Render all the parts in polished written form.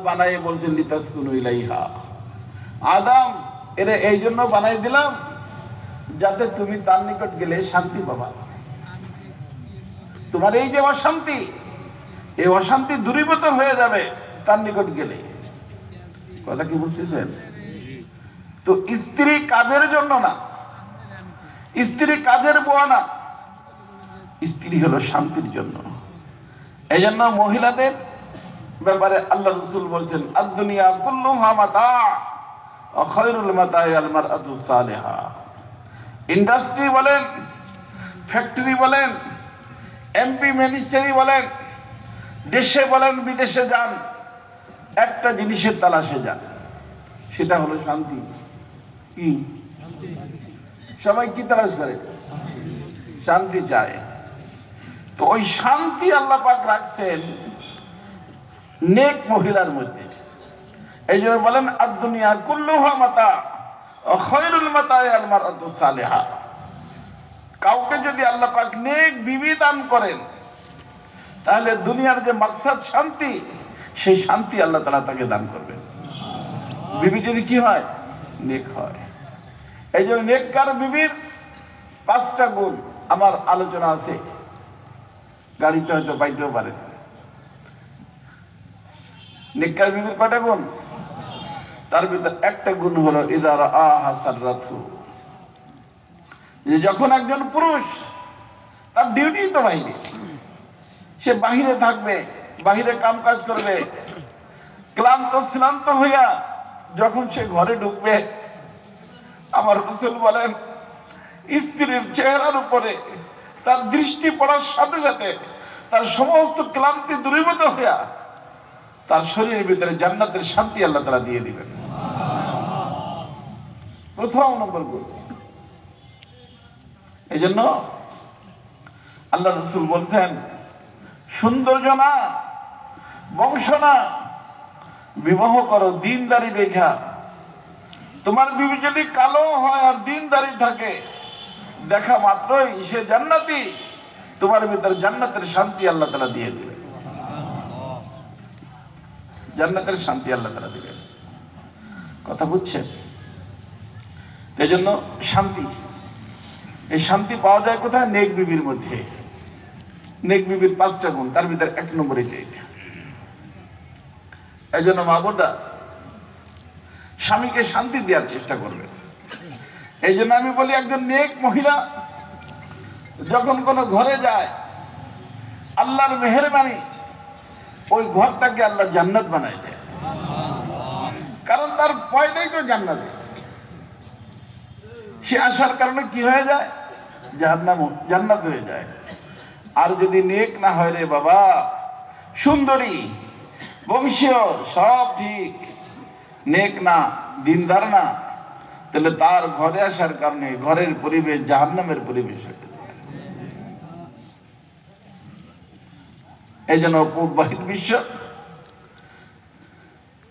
বানাই বলছেন লিতাসকুনু ইলাইহা, আদম এর এই জন্য বানাই দিলাম যাতে তুমি তার নিকট গেলে শান্তি পাবা। তোমার এই যে অশান্তি, এই অশান্তি দূরীভূত হয়ে যাবে তার নিকট গেলে। কথা কি বুঝতেছেন? তো স্ত্রী কাজের জন্য না, স্ত্রী কাজের বুয়া না, স্ত্রী হলো শান্তির জন্য। এই জন্য মহিলাদের ব্যাপারে আল্লাহ রাসূল বলছেন, আদ-দুনিয়া কুল্লুহা মাতা ওয়া খায়রুল মাতাই আল মারআতু সালিহা। ইন্ডাস্ট্রি বলেন, ফ্যাক্টরি বলেন, এমপি মিনিস্টারি বলেন, দেশে বলেন বিদেশে যান, একটা জিনিসের তালাশে যান, সেটা হলো শান্তি। কি সবাই কি তালাশ করে? শান্তি চায়। তো ওই শান্তি আল্লাহ পাক রাখছেন নেক মহিলার মধ্যে। এই জন্য বলেন আদ-দুনিয়া কুল্লুহা মাতা ওয়া খায়রুল মাতাই আল মারআতু সালিহা। কাউকে যদি আল্লাহ পাক নেক বিবি দান করেন, তাহলে দুনিয়ার যে মাকসাদ শান্তি, সেই শান্তি আল্লাহ তাআলা তাকে দান করবেন। বিবি যদি কি হয়? নেক হয়। এই জন্য নেককার বিবির 5টা গুণ আমার আলোচনা আছে, গাড়িতে হয়তো পাইতেও পারে। নেককার বিবির কয়টা গুণ? তার ভিতর একটা গুণ হলো ইযা রাআহা সাররাতহু, যে যখন একজন পুরুষ, তার ডিউটি তো বাইরে, সে বাহিরে থাকবে, বাহিরে কাম কাজ করবে, ক্লান্ত শ্রান্ত হইয়া যখন সে ঘরে ঢুকবে, আমার রাসূল বলেন স্ত্রীর চেহারার উপরে তার দৃষ্টি পড়ার সাথে সাথে তার সমস্ত ক্লান্তি দূরীভূত হইয়া তার শরীরের ভিতরে জান্নাতের শান্তি আল্লাহ তাআলা দিয়ে দিবেন। প্রথম নম্বর গুণ। এই জন্য আল্লাহ রাসূল বলছেন, সৌন্দর্য না, বংশ না, বিবাহ করো দিনদারি দেখা। তোমার বিবি যদি কালো হয় আর দিনদারি থাকে, দেখা মাত্রই সে জান্নাতি, তোমার ভিতরে জান্নাতের শান্তি আল্লাহ তাআলা দিয়ে দিবে। জান্নাতের শান্তি আল্লাহ তাআলা দিবেন। কথা বুঝছেন? এই জন্য শান্তি, এই শান্তি পাওয়া যায় কোথায়? নেক বিবির মধ্যে। নেক বিবির 5টা গুণ, তার ভিতরে 1 নম্বর এটা। এই জন্য মা বোনরা স্বামীকে শান্তি দেওয়ার চেষ্টা করবে। এই জন্য আমি বলি, একজন নেক মহিলা যখন কোনো ঘরে যায়, আল্লাহর মেহেরবানি ওই ঘরটাকে আল্লাহ জান্নাত বানায় দেয়। কারণ তার পয়দাই তো জান্নাতে। সে আসার কারণে কি হয়ে যায়? জান্নাত হয়ে যায়। আর যদি নেক না হয় রে বাবা, সুন্দরী, বংশীয়, সব ঠিক, নেক না, দিনদার না, তাহলে তার ঘরে আসার কারণে ঘরের পরিবেশ জাহান্নামের পরিবেশ হয়ে যায়। এই জন্য পূর্ববাহির বিশ্ব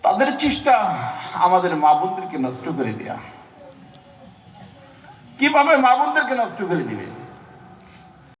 তাদের চেষ্টা আমাদের মা বোনদেরকে নষ্ট করে দেয়া। কিভাবে মা বোনদেরকে নষ্ট করে দিবে?